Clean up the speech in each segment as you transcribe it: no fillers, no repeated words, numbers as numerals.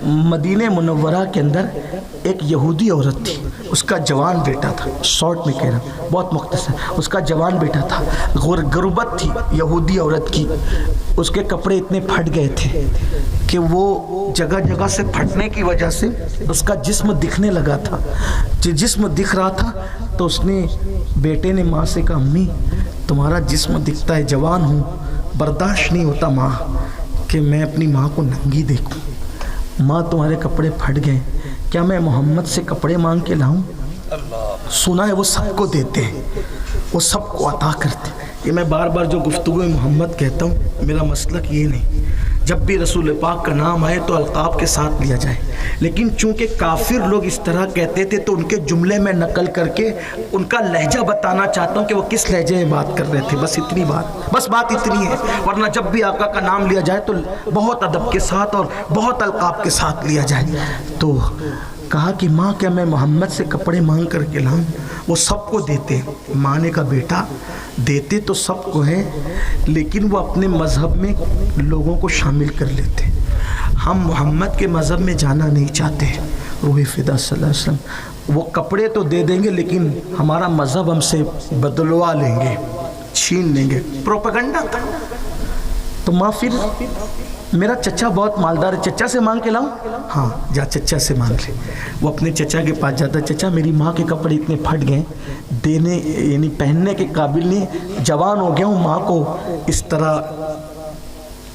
मदीने मुनव्वरा के अंदर एक यहूदी औरत थी, उसका जवान बेटा था, शॉर्ट में कह रहा हूँ, बहुत मुख्तसर, उसका जवान बेटा था, गुर्बत थी यहूदी औरत की, उसके कपड़े इतने फट गए थे कि वो जगह जगह से फटने की वजह से उसका जिस्म दिखने लगा था। जिस्म दिख रहा था तो उसने, बेटे ने माँ से कहा, अम्मी तुम्हारा जिस्म दिखता है, जवान हूँ, बर्दाश्त नहीं होता माँ कि मैं अपनी माँ को नंगी देखूँ। माँ तुम्हारे कपड़े फट गए, क्या मैं मोहम्मद से कपड़े मांग के लाऊं? सुना है वो सबको देते हैं, वो सबको अता करते हैं। ये मैं बार बार जो गुफ्तगू मोहम्मद कहता हूँ, मेरा मसलक ये नहीं, जब भी रसूल पाक का नाम आए तो अलकाब के साथ लिया जाए, लेकिन चूंकि काफिर लोग इस तरह कहते थे तो उनके जुमले में नकल करके उनका लहजा बताना चाहता हूँ कि वो किस लहजे में बात कर रहे थे। बस इतनी बात, बस बात इतनी है, वरना जब भी आका का नाम लिया जाए तो बहुत अदब के साथ और बहुत अलकाब के साथ लिया जाए। तो कहा कि माँ क्या मैं मोहम्मद से कपड़े मांग करके लाऊं? वो सबको देते, माँ ने कहा बेटा देते तो सबको हैं, लेकिन वो अपने मज़हब में लोगों को शामिल कर लेते। हम मोहम्मद के मज़हब में जाना नहीं चाहते। रूह फ़िदा सल्लल्लाहु अलैहि वसल्लम वो कपड़े तो दे देंगे लेकिन हमारा मज़हब हमसे बदलवा लेंगे, छीन लेंगे। प्रोपेगेंडा था। तो माँ फिर, मेरा चचा बहुत मालदार है, चचा से मांग के लाऊं? हाँ जा चचा से मांग ले। वो अपने चचा के पास जाता, चचा मेरी माँ के कपड़े इतने फट गए, देने यानी पहनने के काबिल नहीं, जवान हो गया हूँ, माँ को इस तरह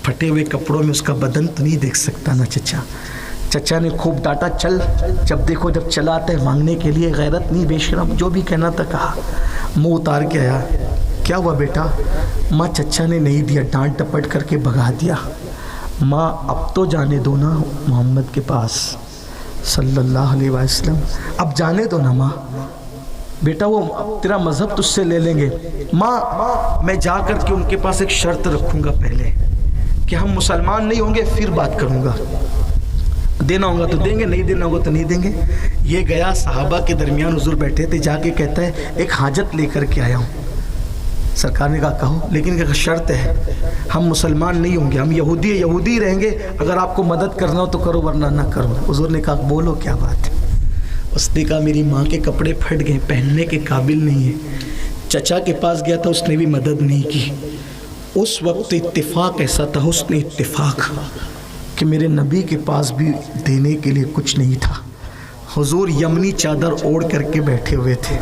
फटे हुए कपड़ों में उसका बदन तो नहीं देख सकता ना चचा। चचा ने खूब डांटा, चल जब देखो जब चला आता है मांगने के लिए, गैरत नहीं, बेशरम, जो भी कहना था कहा। मुँह उतार के आया, क्या हुआ बेटा? माँ चचा ने नहीं दिया, डांट टपट करके भगा दिया। माँ अब तो जाने दो ना मोहम्मद के पास सल्लल्लाहु अलैहि वसल्लम, अब जाने दो ना माँ, बेटा वो तेरा मज़हब तुझसे ले लेंगे। माँ मैं जा कर के उनके पास एक शर्त रखूँगा पहले कि हम मुसलमान नहीं होंगे, फिर बात करूँगा, देना होगा तो देंगे, नहीं देना होगा तो नहीं देंगे। ये गया, सहाबा के दरमियान हुजूर बैठे थे, जाके कहता है एक हाजत लेकर के आया हूँ। सरकार ने कहा कहो, लेकिन एक शर्त है, हम मुसलमान नहीं होंगे, हम यहूदी रहेंगे, अगर आपको मदद करना हो तो करो वरना ना करो। हुजूर ने कहा बोलो क्या बात है? उसने कहा मेरी माँ के कपड़े फट गए, पहनने के काबिल नहीं है। चचा के पास गया था, उसने भी मदद नहीं की। उस वक्त इत्तेफाक ऐसा था, उसने इत्तेफाक कि मेरे नबी के पास भी देने के लिए कुछ नहीं था। हुजूर यमनी चादर ओढ़ करके बैठे हुए थे।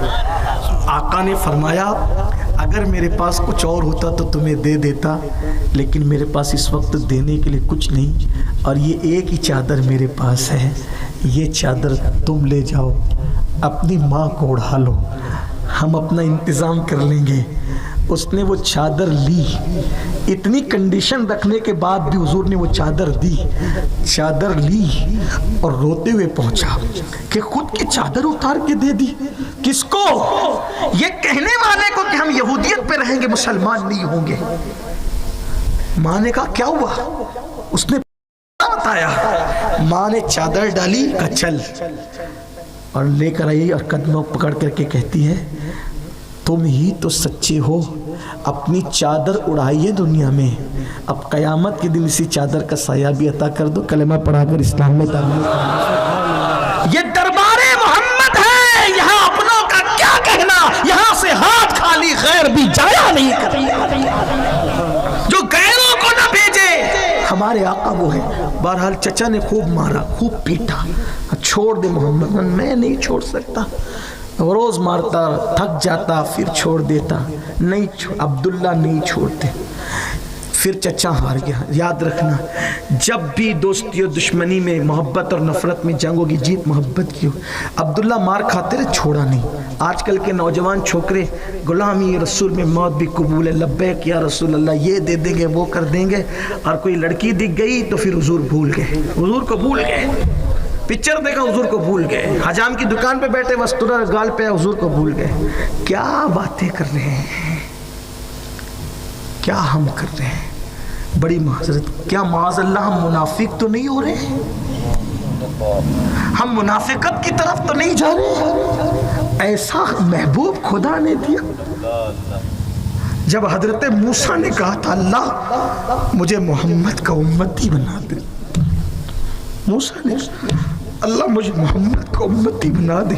आका ने फरमाया अगर मेरे पास कुछ और होता तो तुम्हें दे देता, लेकिन मेरे पास इस वक्त देने के लिए कुछ नहीं, और ये एक ही चादर मेरे पास है, ये चादर तुम ले जाओ, अपनी माँ को ओढ़ा लो, हम अपना इंतज़ाम कर लेंगे। उसने वो चादर ली, इतनी कंडीशन रखने के बाद भी हुजूर ने वो चादर दी, चादर ली और रोते हुए पहुंचा कि खुद की चादर उतार के दे दी। किसको? ये कहने वाले को कि हम यहूदियत पे रहेंगे, मुसलमान नहीं होंगे। माँ ने कहा क्या हुआ? उसने बताया। माँ ने चादर डाली, का चल, और लेकर आई और कदमों पकड़ करके कहती है तुम ही तो सच्चे हो, अपनी चादर उड़ाइए दुनिया में, अब कयामत के दिन इसी चादर का साया भी अता कर दो, कलेमा पढ़ाकर इस्लाम में दाखिल। ये दरबारे मोहम्मद है, यहाँ अपनों का क्या कहना, यहाँ से हाथ खाली गैर भी जाया नहीं कर, जो गैरों को न भेजे, हमारे आका वो है। बहरहाल चचा ने खूब मारा, खूब पीटा, छोड़ दे मोहम्मद, मैं नहीं छोड़ सकता। रोज़ मारता, थक जाता, फिर छोड़ देता, नहीं अब्दुल्ला नहीं छोड़ते। फिर चचा हार गया। याद रखना, जब भी दोस्ती और दुश्मनी में, मोहब्बत और नफरत में जंग होगी, जीत मोहब्बत की हो। अब्दुल्ला मार खाते रहे, छोड़ा नहीं। आजकल के नौजवान छोकरे गुलामी रसूल में मौत भी कबूल है, लब्बैक या रसूल अल्लाह, ये दे देंगे वो कर देंगे, और कोई लड़की दिख गई तो फिर हुजूर भूल गए, हुजूर को भूल गए। पिक्चर देखा, हुजूर को भूल गए। हजाम की दुकान पे बैठे, वस्तुरा गाल पे, हुजूर को भूल गए। क्या बातें कर रहे हैं, क्या हम कर रहे हैं? बड़ी माजरत, क्या माज़अल्लाह हम मुनाफिक तो नहीं हो रहे हैं? हम मुनाफिकत की तरफ तो नहीं जा रहे? ऐसा महबूब खुदा ने दिया। जब हजरत मूसा ने कहा था अल्लाह मुझे मोहम्मद का उम्मती बना दे, मूसा ने, अल्लाह मुझे मोहम्मद को उम्मती बना दे।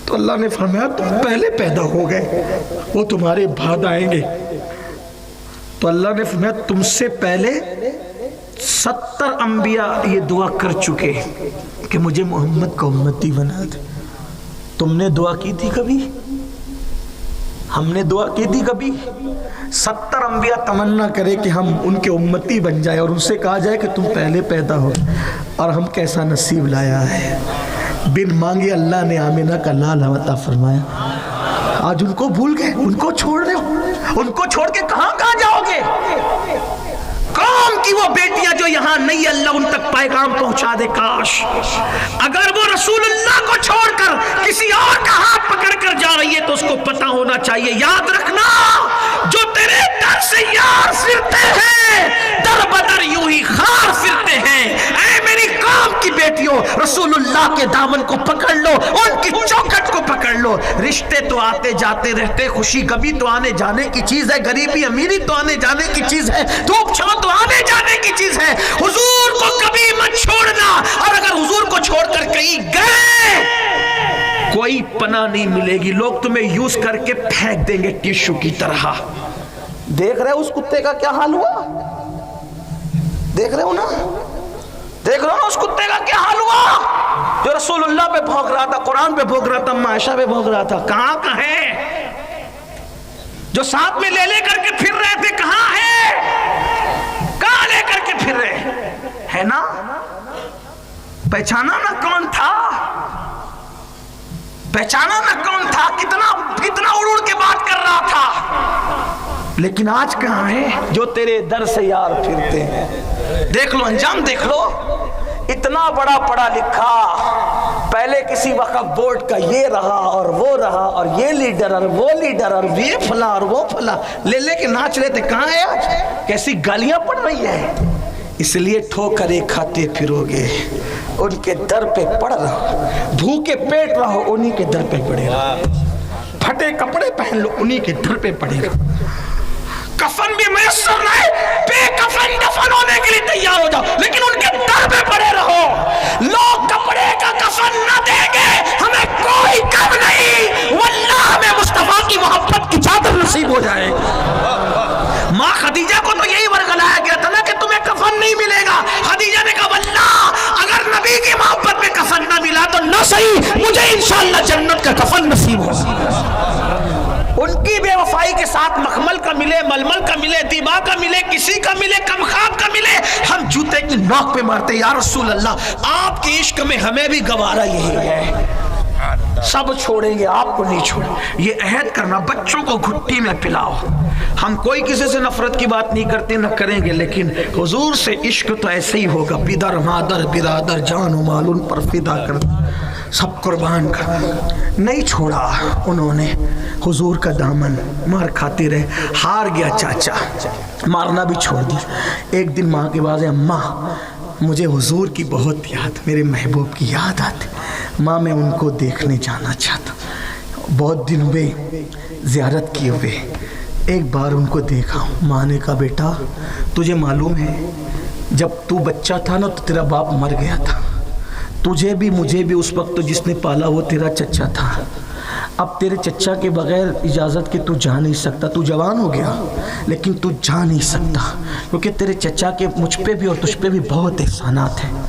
तो अल्लाह ने फरमाया तुम पहले पैदा हो गए, वो तुम्हारे बाद आएंगे। तो अल्लाह ने फरमाया तुमसे पहले 70 अंबिया ये दुआ कर चुके कि मुझे मोहम्मद को उम्मती बना दे। तुमने दुआ की थी कभी? हमने दुआ की थी कभी? 70 अंबिया तमन्ना करे कि हम उनके उम्मती बन जाए और उनसे कहा जाए कि तुम पहले पैदा हो। और हम कैसा नसीब लाया है, बिन मांगे अल्लाह ने आमिना का लाल अता फरमाया। आज उनको भूल गए, उनको छोड़ रहे हो। उनको छोड़ के कहां कहां जाओगे? कौम की वो बेटियां जो यहां नहीं, अल्लाह उन तक पैगाम पहुंचा दे। काश अगर वो रसूलुल्लाह को छोड़कर किसी और का हाथ पकड़ कर जा रही है तो उसको पता होना चाहिए, याद रखना जो तेरे दर से यार फिरते हैं दर बदर यूं ही खार फिरते हैं। ऐ मेरी कौम की बेटियों, रसूलुल्लाह के दामन को पकड़ लो, उनकी चौखट को पकड़ लो। रिश्ते तो आते जाते रहते, खुशी कभी तो आने जाने की चीज है, गरीबी अमीरी तो आने जाने की चीज है, धूप छांव तो आने जाने की चीज है। हुजूर को कभी मत छोड़ना, और अगर हुजूर को छोड़कर कहीं गए कोई पनाह नहीं मिलेगी। लोग तुम्हें यूज करके फेंक देंगे टिश्यू की तरह। देख रहे हो उस कुत्ते का क्या हाल हुआ? देख रहे हो ना? देख रहे हो ना उस कुत्ते का क्या हाल हुआ जो रसूलुल्लाह पे भौंक रहा था, कुरान पे भौंक रहा था, आयशा पे भौंक रहा था। कहां का है? जो साथ में ले ले करके फिर रहे थे कहां है? कहां ले करके फिर रहे है ना? पहचाना ना कौन था? पहचाना ना कौन था? कितना उड़ उड़ के बात कर रहा था। लेकिन आज कहां है जो तेरे दर से यार फिरते हैं? देख लो अंजाम, देख लो। इतना बड़ा पढ़ा लिखा, पहले किसी वक्त बोर्ड का ये रहा और वो रहा और ये लीडर और वो लीडर और ये फला और वो फला ले लेके नाच रहे थे। कहां है आज? कैसी गालियां पड़ रही है। इसलिए ठोकरें खाते फिरोगे, उनके दर पे पड़ रहो। भूखे पेट रहो, उन्हीं के दर पे पड़े रहो। फटे कपड़े पहन लो, उन्हीं के दर पे पड़े रहो। कफन भी मैसर नहीं, बेकफन दफन होने के लिए तैयार हो जाओ, लेकिन उनके दर पे पड़े रहो। लोग कपड़े का कफन न देंगे, हमें कोई कम नहीं, वल्लाह हमें मुस्तफा की मोहब्बत की चादर नसीब हो जाए। माँ खदीजा को तो यही वर्गलाया गया था ना कि तुम्हें कफन नहीं मिलेगा। खदीजा ने कहा वल्लाह अगर नबी की मोहब्बत में कफन न मिला तो न सही, मुझे इंशाअल्लाह जन्नत का कफन नसीब होगा। उनकी बेवफाई के साथ मखमल का मिले, मलमल का मिले, दीवा का मिले, किसी का मिले, कमखाब का मिले, हम जूते की नोक पे मारते या रसूल अल्लाह आपके इश्क में हमें भी गवारा यही है। सब छोड़ेंगे, आपको नहीं छोड़ेंगे। ये अहद करना, बच्चों को घुट्टी में पिलाओ। हम कोई किसी से नफरत की बात नहीं करते, न करेंगे, लेकिन हुजूर से इश्क तो ऐसे ही होगा। पिदर मादर बिरादर जान माल उन पर फिदा कर, सब कुर्बान कर। नहीं छोड़ा उन्होंने हुजूर का दामन, मार खाते रहे। हार गया चाचा, मारना भी छोड़ दिया। एक दिन माँ के पास, अम्मा मुझे हुजूर की बहुत याद, मेरे महबूब की याद आती। माँ मैं उनको देखने जाना चाहता, बहुत दिन हुए ज़ियारत किए हुए, एक बार उनको देखा। माँ ने कहा बेटा तुझे मालूम है जब तू बच्चा था ना तो तेरा बाप मर गया था। तुझे भी मुझे भी उस वक्त तो जिसने पाला वो तेरा चच्चा था। अब तेरे चच्चा के बगैर इजाज़त के तू जा नहीं सकता। तू जवान हो गया लेकिन तू जा नहीं सकता, क्योंकि तेरे चच्चा के मुझ पे भी और तुझ पे भी बहुत एहसानात हैं।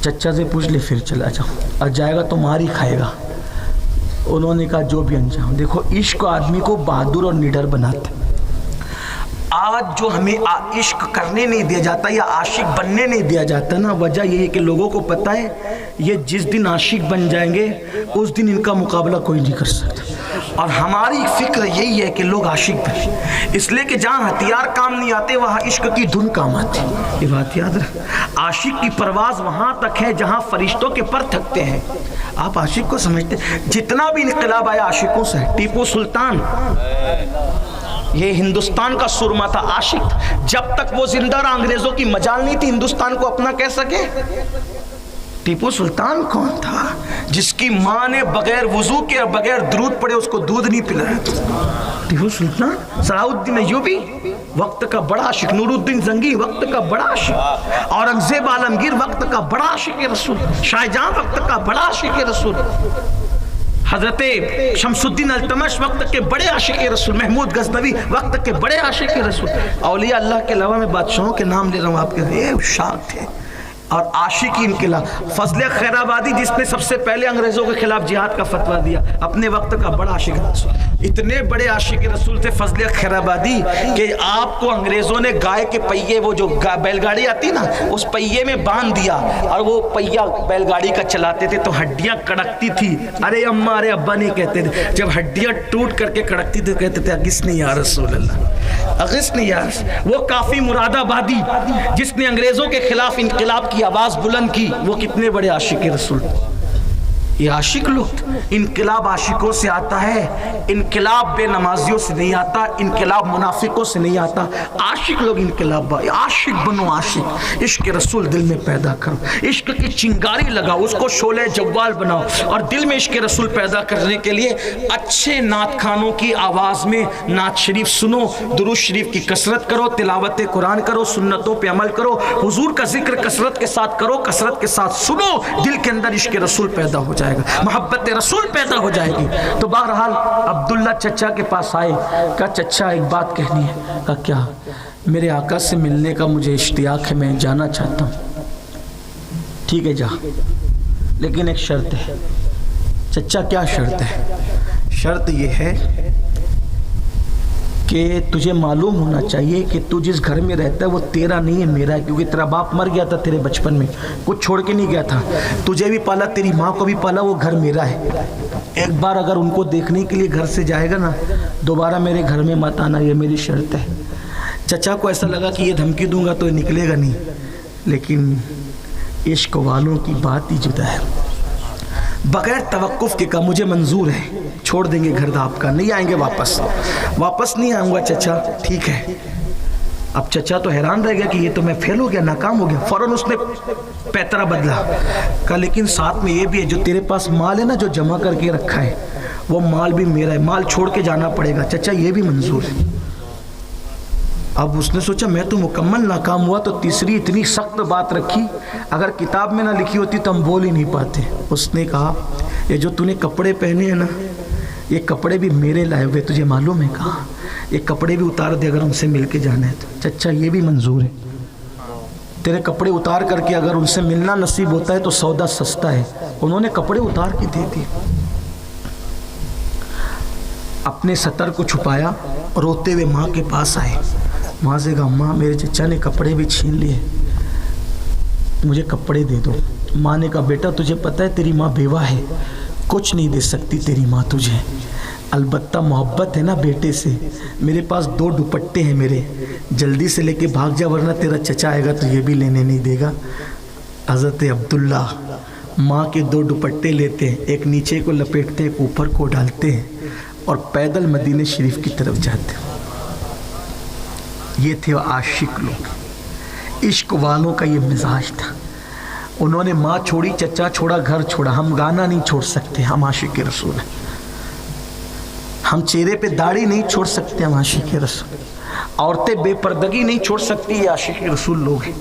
चच्चा से पूछ ले फिर चला जाओ, और जाएगा तो मार ही खाएगा। उन्होंने कहा जो भी अंजाम। देखो इश्क आदमी को बहादुर और निडर बनाता है। आज जो हमें इश्क करने नहीं दिया जाता या आशिक बनने नहीं दिया जाता ना, वजह यही है कि लोगों को पता है ये जिस दिन आशिक बन जाएंगे उस दिन इनका मुकाबला कोई नहीं कर सकता। और हमारी फिक्र यही है कि लोग आशिक बने, इसलिए कि जहाँ हथियार काम नहीं आते वहाँ इश्क की धुन काम आती। ये बात याद रख। आशिक की परवाज वहाँ तक है जहाँ फरिश्तों के पर थकते हैं। आप आशिक को समझते, जितना भी इनकलाब आया आशिकों से। टीपू सुल्तान ये हिंदुस्तान का सुरमा था, आशिक। जब तक वो जिंदा रहा अंग्रेजों की मजाल नहीं थी हिंदुस्तान को अपना कह सके। टीपू सुल्तान कौन था जिसकी माँ ने बगैर वुजू के और बगैर दुरूद पड़े उसको दूध नहीं पिलाया? टीपू सुल्तान। सलाहुद्दीन अय्यूबी वक्त का बड़ा आशिक, नूरुद्दीन जंगी वक्त का बड़ा आशिक, औरंगजेब आलमगीर वक्त का बड़ा आशिक रसूल, शाहजहां वक्त का बड़ा आशिक रसूल, हजरत शमसुद्दीन अल्तमश वक्त के बड़े आशिक रसूल, महमूद गजनवी वक्त के बड़े आशिक रसूल। औलिया अल्लाह के अलावा मैं बादशाहों के नाम ले रहा हूँ आपके, ये शाह थे और आशिकी इनकलाब। फजल खैराबादी जिसने सबसे पहले अंग्रेजों के खिलाफ जिहाद का फतवा दिया, अपने वक्त का बड़ा आशिक रसूल। इतने बड़े आशिक रसूल थे फजल खैराबादी कि आपको अंग्रेजों ने गाय के पहिए, वो जो बैलगाड़ी आती ना, उस पहिए में बांध दिया और वो पहिया बैलगाड़ी का चलाते थे तो हड्डियां कड़कती थी। अरे अम्मा अरे अब्बा नहीं कहते थे, जब हड्डियां टूट करके कड़कती थी कहते थे अगिस नहीं या रसूल अल्लाह, अगिस नहीं यार। वो काफी मुरादाबादी जिसने अंग्रेजों के खिलाफ इनकलाब की आवाज बुलंद की, वो कितने बड़े आशिक रसूल। ये आशिक लोग, इनकलाब आशिकों से आता है, इनकलाब बेनमाजियों से नहीं आता, इनकलाब मुनाफिकों से नहीं आता। आशिक लोग इनकलाब, आशिक बनो आशिक, इश्क रसूल दिल में पैदा करो, इश्क की चिंगारी लगाओ, उसको शोले जव्वाल बनाओ और दिल में इश्क रसूल पैदा करने के लिए अच्छे नात खानों की आवाज़ में नात शरीफ सुनो, दुरूद शरीफ की कसरत करो, तिलावत कुरान करो, सुन्नतों पे अमल करो, हुजूर का जिक्र कसरत के साथ करो, कसरत के साथ सुनो, दिल के अंदर इश्क रसूल पैदा हो जाए, मोहब्बत रसूल पैदा हो जाएगी। तो बहरहाल अब्दुल्ला चचा के पास आए, कहा चचा एक बात कहनी है। कहा क्या? मेरे आका से मिलने का मुझे इश्तियाक है, मैं जाना चाहता हूँ। ठीक है जा, लेकिन एक शर्त है। चचा क्या शर्त है? शर्त यह है कि तुझे मालूम होना चाहिए कि तू जिस घर में रहता है वो तेरा नहीं है, मेरा है, क्योंकि तेरा बाप मर गया था तेरे बचपन में, कुछ छोड़ के नहीं गया था, तुझे भी पाला, तेरी माँ को भी पाला, वो घर मेरा है। एक बार अगर उनको देखने के लिए घर से जाएगा ना, दोबारा मेरे घर में मत आना, ये मेरी शर्त है। चचा को ऐसा लगा कि ये धमकी दूंगा तो निकलेगा नहीं, लेकिन इश्क वालों की बात ही जुदा है। बगैर तवक्कुफ के कहा मुझे मंजूर है, छोड़ देंगे घर आपका, नहीं आएंगे वापस नहीं आऊँगा चचा। ठीक है। अब चचा तो हैरान रह गया कि ये तो मैं फेल हो गया, नाकाम हो गया। फौरन उसने पैतरा बदला, कहा लेकिन साथ में ये भी है, जो तेरे पास माल है ना, जो जमा करके रखा है, वो माल भी मेरा है, माल छोड़ के जाना पड़ेगा। चचा ये भी मंजूर है। अब उसने सोचा मैं तो मुकम्मल नाकाम हुआ, तो तीसरी इतनी सख्त बात रखी, अगर किताब में ना लिखी होती तो हम बोल ही नहीं पाते। उसने कहा ये जो तूने कपड़े पहने हैं ना, ये कपड़े भी मेरे लाए हुए, तुझे मालूम है? कहा ये कपड़े भी उतार दे अगर उनसे मिल के जाना है तो। चचा ये भी मंजूर है, तेरे कपड़े उतार करके अगर उनसे मिलना नसीब होता है तो सौदा सस्ता है। उन्होंने कपड़े उतार के दे दिए, अपने सतर को छुपाया, रोते हुए माँ के पास आए। माँ से कहा माँ मेरे चचा ने कपड़े भी छीन लिए, मुझे कपड़े दे दो। माँ ने कहा बेटा तुझे पता है तेरी माँ बेवा है, कुछ नहीं दे सकती तेरी माँ तुझे, अलबत्ता मोहब्बत है ना बेटे से। मेरे पास 2 दुपट्टे हैं मेरे, जल्दी से लेके भाग जा वरना तेरा चचा आएगा तो ये भी लेने नहीं देगा। हज़रत अब्दुल्ला माँ के 2 दुपट्टे लेते हैं, एक नीचे को लपेटते हैं, एक ऊपर को डालते हैं और पैदल मदीने शरीफ की तरफ जाते हैं। ये थे आशिक लोग, इश्क वालों का ये मिजाज था। उन्होंने माँ छोड़ी, चचा छोड़ा, घर छोड़ा। हम गाना नहीं छोड़ सकते, हम आशिक रसूल हैं। हम चेहरे पे दाढ़ी नहीं छोड़ सकते, हम आशिक रसूल। औरतें बेपर्दगी नहीं छोड़ सकती, ये आशिक रसूल लोग हैं।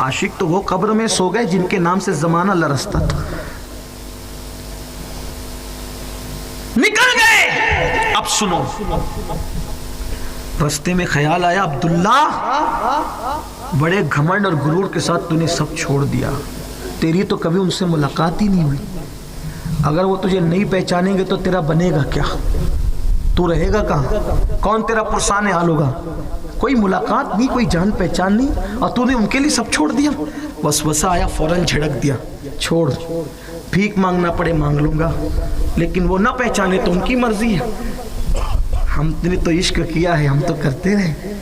आशिक तो वो कब्र में सो गए जिनके नाम से जमाना लरसता था, निकल गए। अब सुनो, रास्ते में ख्याल आया अब्दुल्ला बड़े घमंड और गुरूर के साथ तूने सब छोड़ दिया, तेरी तो कभी उनसे मुलाकात ही नहीं हुई। अगर वो तुझे नहीं पहचानेंगे तो तेरा बनेगा क्या? तू रहेगा कहाँ? कौन तेरा पुरसान हाल होगा? कोई मुलाकात नहीं, कोई जान पहचान नहीं, और तूने उनके लिए सब छोड़ दिया। वसवसा आया, फौरन झड़क दिया, छोड़, भीख मांगना पड़े मांग लूंगा, लेकिन वो ना पहचाने तो उनकी मर्जी है। हमने तो इश्क किया है, हम तो करते रहे,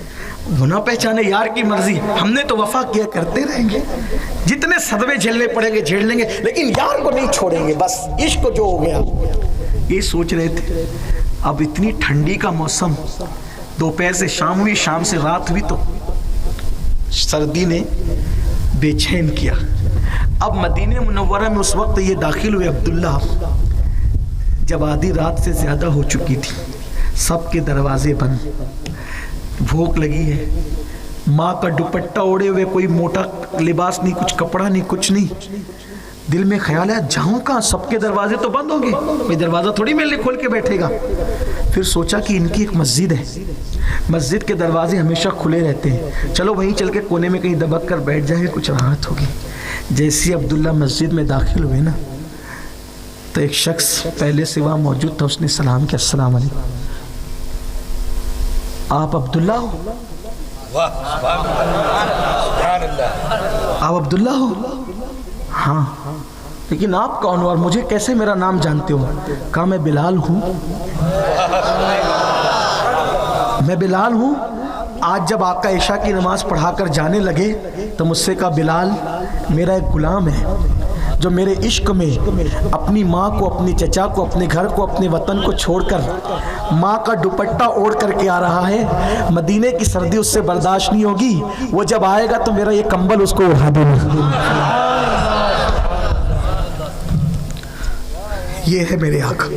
वो ना पहचाने यार की मर्जी, हमने तो वफा किया, करते रहेंगे। जितने सदमे झेलने पड़ेंगे झेल लेंगे, लेकिन यार को नहीं छोड़ेंगे, बस इश्क जो हो गया। ये सोच रहे थे। अब इतनी ठंडी का मौसम, दोपहर से शाम हुई, शाम से रात हुई, तो सर्दी ने बेचैन किया। अब मदीने मुनव्वरा में उस वक्त ये दाखिल हुए अब्दुल्ला जब आधी रात से ज्यादा हो चुकी थी, सबके दरवाजे बंद, भूख लगी है, माँ का दुपट्टा ओढ़े हुए, कोई मोटा लिबास नहीं, कुछ कपड़ा नहीं, कुछ नहीं। दिल में ख्याल है जाऊं कहाँ, सबके दरवाजे तो बंद होंगे, कोई दरवाज़ा थोड़ी मेरे लिए खोल के बैठेगा। फिर सोचा कि इनकी एक मस्जिद है, मस्जिद के दरवाजे हमेशा खुले रहते हैं, चलो वहीं चल के कोने में कहीं दबक कर बैठ जाएंगे, कुछ राहत होगी। जैसे अब्दुल्ला मस्जिद में दाखिल हुए ना, तो एक शख्स पहले से वहाँ मौजूद था, उसने सलाम किया, अस्सलाम वालेकुम, आप अब्दुल्ला हो? आप अब्दुल्ला हो? हाँ, लेकिन आप कौन हो और मुझे कैसे मेरा नाम जानते हो? कहा मैं बिलाल हूँ, मैं बिलाल हूँ। आज जब आका इशा की नमाज पढ़ाकर जाने लगे तो मुझसे कहा बिलाल मेरा एक गुलाम है जो मेरे इश्क में अपनी माँ को, अपने चचा को, अपने घर को, अपने वतन को छोड़कर माँ का दुपट्टा ओढ़ करके आ रहा है। मदीने की सर्दी उससे बर्दाश्त नहीं होगी, वो जब आएगा तो मेरा ये कंबल उसको उठा देना। ये है मेरे आका,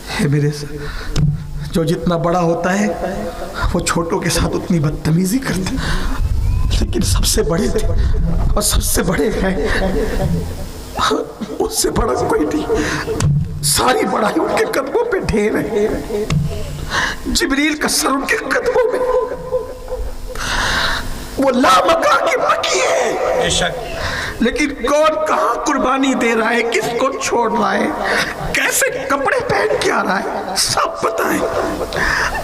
है मेरे से जो जितना बड़ा होता है वो छोटों के साथ उतनी बदतमीजी करते, लेकिन सबसे बड़े थे और सबसे बड़े हैं, उससे बड़ा कोई नहीं। सारी बड़ाई उनके कदमों पे ढेर है, जिब्रील का सर उनके कदमों में, वो लामका की मकी है, लेकिन कौन कहाँ कुर्बानी दे रहा है, किसको छोड़ रहा है, कैसे कपड़े पहन के आ रहा है, सब पता है।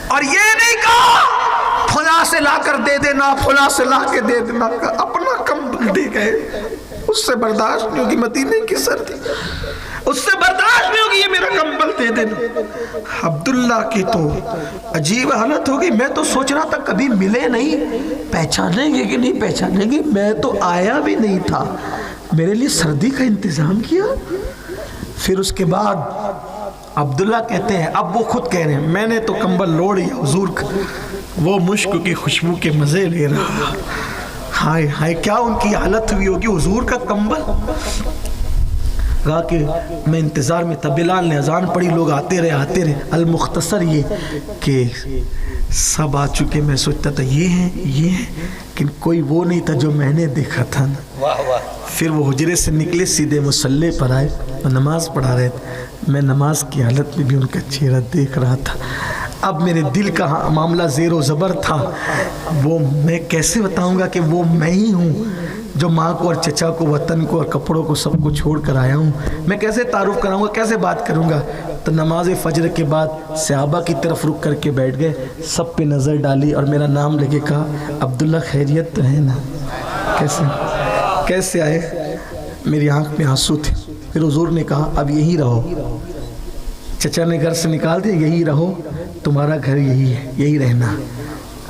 और ये नहीं कहा फला से लाकर दे देना, फला से ला के दे देना, अपना कंबल दे गए। उससे बर्दाश्त नहीं होगी मदीने की सर्दी, उससे बर्दाश्त नहीं होगी ये मेरा कंबल दे देना। अब्दुल्ला की तो अजीब हालत होगी। मैं तो सोच रहा था कभी मिले नहीं, पहचानेंगे कि नहीं पहचानेंगे, मैं तो आया भी नहीं था, मेरे लिए सर्दी का इंतजाम किया। फिर उसके बाद अब्दुल्ला कहते हैं, अब वो खुद कह रहे हैं मैंने तो कंबल लोड़ लिया हुजूर का, वो मुश्क की खुशबू के मजे ले रहा। हाय हाय क्या उनकी हालत हुई होगी, हुजूर का कंबल। कहा कि मैं इंतज़ार में था, बिलाल ने अजान पढ़ी, लोग आते रहे। अल मुख्तसर ये कि सब आ चुके, मैं सोचता था ये हैं, लेकिन कोई वो नहीं था जो मैंने देखा था ना। वाह वाह। फिर वो हुजरे से निकले, सीधे मुसल्ले पर आए और नमाज पढ़ा रहे थे। मैं नमाज की हालत में भी उनका चेहरा देख रहा था। अब मेरे दिल का मामला ज़ेरो ज़बर था, वो मैं कैसे बताऊंगा कि वो मैं ही हूँ जो माँ को और चचा को, वतन को और कपड़ों को सबको छोड़ कर आया हूँ। मैं कैसे तारुफ कराऊंगा, कैसे बात करूँगा। तो नमाज फजर के बाद सहाबा की तरफ रुक करके बैठ गए, सब पे नज़र डाली और मेरा नाम लेके कहा अब्दुल्ला खैरियत तो है ना, कैसे आए। मेरी आँख में आंसू थे। फिर हुजूर ने कहा अब यहीं रहो, चचा ने घर से निकाल दिया, यहीं रहो, तुम्हारा घर यही है, यही रहना।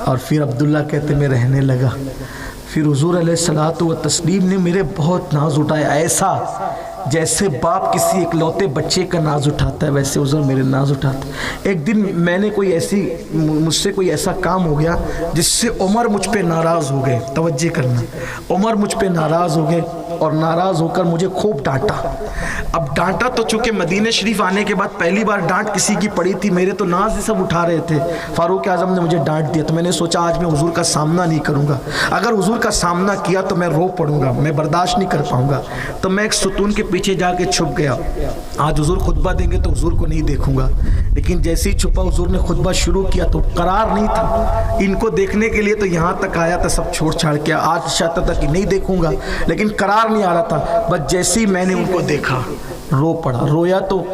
और फिर अब्दुल्ला कहते मैं रहने लगा। फिर हुजूर अलैहिस्सलातु व तस्लीम ने मेरे बहुत नाज उठाया, ऐसा जैसे बाप किसी इकलौते बच्चे का नाज उठाता है, वैसे हुजूर मेरे नाज उठाते। एक दिन मैंने मुझसे कोई ऐसा काम हो गया जिससे उमर मुझ पे नाराज़ हो गए। तवज्जो करना, उमर मुझ पे नाराज़ हो गए और नाराज़ होकर मुझे खूब डांटा। अब डांटा तो चूँकि मदीने शरीफ आने के बाद पहली बार डांट किसी की पड़ी थी, मेरे तो नाज ही सब उठा रहे थे। फारूक आज़म ने मुझे डांट दिया, तो मैंने सोचा आज मैं हुजूर का सामना नहीं करूँगा, अगर हुजूर का सामना किया तो मैं रो पड़ूंगा, मैं बर्दाश्त नहीं कर पाऊँगा। तो मैं एक सुतून के पीछे जाके छुप गया। आज हुजूर खुतबा देंगे तो हुजूर को नहीं देखूंगा, लेकिन जैसे ही छुपा हुजूर ने खुतबा शुरू किया तो करार नहीं था। इनको देखने के लिए तो यहाँ तक आया था, सब छोड़ छाड़ के। आज चाहता था कि नहीं देखूंगा, लेकिन करार नहीं आ रहा था। बस जैसे ही मैंने उनको देखा रो पड़ा, रोया तो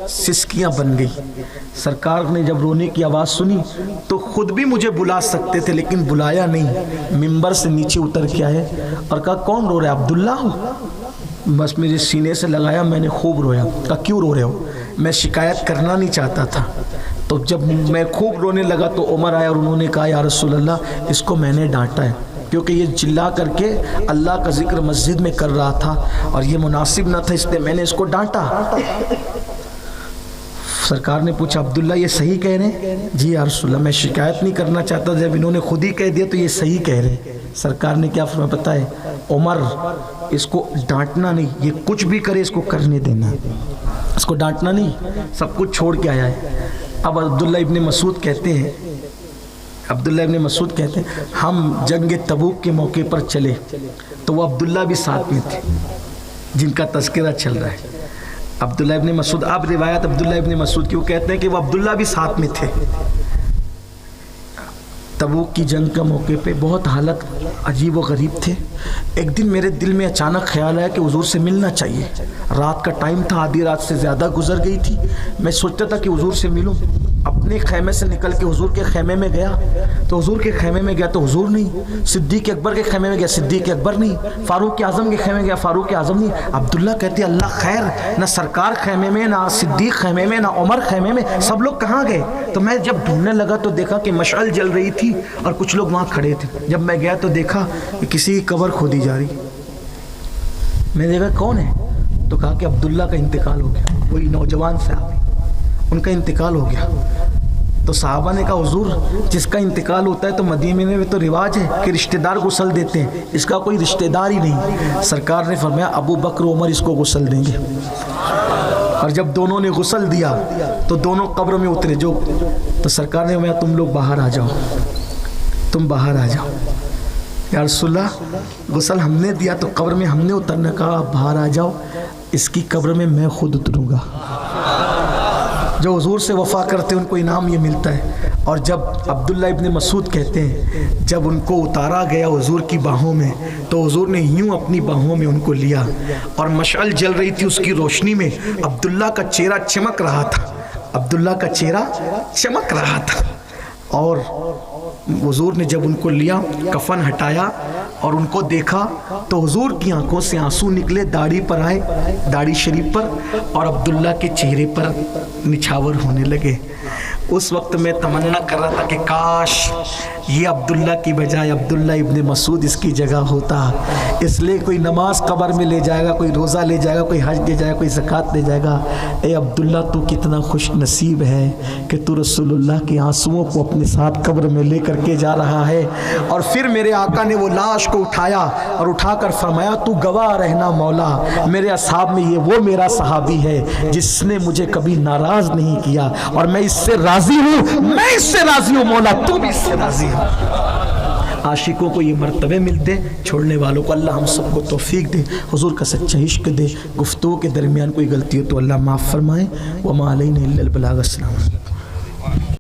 सिसकियाँ बन गई। सरकार ने जब रोने की आवाज़ सुनी तो खुद भी मुझे बुला सकते थे, लेकिन बुलाया नहीं। मिंबर से नीचे उतर के आए और कहा कौन रो रहा है? अब्दुल्ला हो। बस मेरे सीने से लगाया, मैंने खूब रोया। कहा क्यों रो रहे हो? मैं शिकायत करना नहीं चाहता था। तो जब मैं खूब रोने लगा तो उमर आया और उन्होंने कहा या रसूल अल्लाह, इसको मैंने डांटा है क्योंकि ये चिल्ला करके अल्लाह का जिक्र मस्जिद में कर रहा था और ये मुनासिब ना था, इसलिए मैंने इसको डांटा। सरकार ने पूछा अब्दुल्ला ये सही कह रहे हैं? जी या रसूल अल्लाह, मैं शिकायत नहीं करना चाहता, जब इन्होंने खुद ही कह दिया तो ये सही कह रहे हैं। सरकार ने क्या फरमाया पता है? उमर इसको डांटना नहीं, ये कुछ भी करे इसको करने देना, इसको डांटना नहीं, सब कुछ छोड़ के आया है। अब अब्दुल्ला इब्ने मसूद कहते हैं अब्दुल्ला इब्न मसूद कहते हैं हम जंग तबूक के मौके पर चले तो वो अब्दुल्ला भी साथ में थे जिनका तज़किरा चल रहा है। अब्दुल्ला इब्न मसूद, अब रिवायत अब्दुल्ला इब्न मसूद की, वो कहते हैं कि वो अब्दुल्ला भी साथ में थे। तबूक की जंग के मौके पे बहुत हालत अजीब व गरीब थे। एक दिन मेरे दिल में अचानक ख्याल आया कि हुजूर से मिलना चाहिए। रात का टाइम था, आधी रात से ज़्यादा गुजर गई थी। मैं सोचता था कि हुजूर से मिलूं। अपने खैमे से निकल के हुजूर के खैमे में गया तो हुजूर के खैमे में गया तो हुजूर नहीं। सिद्दीक़ अकबर के खैमे में गया, सिद्दीक़ अकबर नहीं। फ़ारूक आज़म के खैमे में गया, फ़ारूक आज़म नहीं। अब्दुल्ला कहते अल्लाह खैर, ना सरकार खैमे में, ना सिद्दीक़ खैमे में, ना उमर खैमे में, सब लोग कहाँ गए? तो मैं जब ढूंढने लगा तो देखा कि मशअल जल रही थी और कुछ लोग वहाँ खड़े थे। जब मैं गया तो देखा कि किसी की कब्र खोदी जा रही। मैंने देखा कौन है तो कहा कि अब्दुल्ला का इंतकाल हो गया। वही नौजवान साहब, उनका इंतकाल हो गया। तो साहबा ने कहा हुजूर जिसका इंतकाल होता है तो मदीने में तो रिवाज है कि रिश्तेदार गुस्ल देते हैं, इसका कोई रिश्तेदार ही नहीं। सरकार ने फरमाया अबू बकर उमर इसको गुस्ल देंगे। और जब दोनों ने गुस्ल दिया तो दोनों कब्र में उतरे। जो तो सरकार ने फरमाया तुम लोग बाहर आ जाओ, तुम बाहर आ जाओ। या रसूलल्लाह गुस्ल हमने दिया तो कब्र में हमने उतरने कहा आप बाहर आ जाओ, इसकी कब्र में मैं खुद उतरूँगा। जो हुजूर से वफ़ा करते हैं उनको इनाम ये मिलता है। और जब अब्दुल्ला इब्न मसूद कहते हैं जब उनको उतारा गया हुजूर की बाहों में तो हुजूर ने यूं अपनी बाहों में उनको लिया और मशअल जल रही थी, उसकी रोशनी में अब्दुल्ला का चेहरा चमक रहा था। अब्दुल्ला का चेहरा चमक रहा था। और हुजूर ने जब उनको लिया, कफन हटाया और उनको देखा तो हुजूर की आंखों से आंसू निकले, दाढ़ी पर आए, दाढ़ी शरीफ पर, और अब्दुल्ला के चेहरे पर निछावर होने लगे। उस वक्त मैं तमन्ना कर रहा था कि काश ये अब्दुल्ला की बजाय अब्दुल्ला इब्न मसूद इसकी जगह होता। इसलिए कोई नमाज कब्र में ले जाएगा, कोई रोज़ा ले जाएगा, कोई हज ले जाएगा, कोई ज़कात ले जाएगा। ए अब्दुल्ला तू कितना खुश नसीब है कि तू रसूलुल्लाह के आंसुओं को अपने साथ कब्र में ले करके जा रहा है। और फिर मेरे आका ने वो लाश को उठाया और उठाकर फरमाया तू गवाह रहना मौला, मेरे असहाब में ये वो मेरा सहाबी है जिसने मुझे कभी नाराज़ नहीं किया और मैं इससे राज़ी हूँ, मैं इससे राज़ी हूँ मौला, तू भी इससे राज़ी है। आशिकों को ये मर्तबे मिलते, छोड़ने वालों को अल्लाह हम सबको तौफीक दे, हुजूर का सच्चा इश्क दे। गुफ्तगू के दरमियान कोई गलती हो तो अल्लाह माफ़ फरमाए। वमा अलैना इल्लल बलाग। अस्सलाम।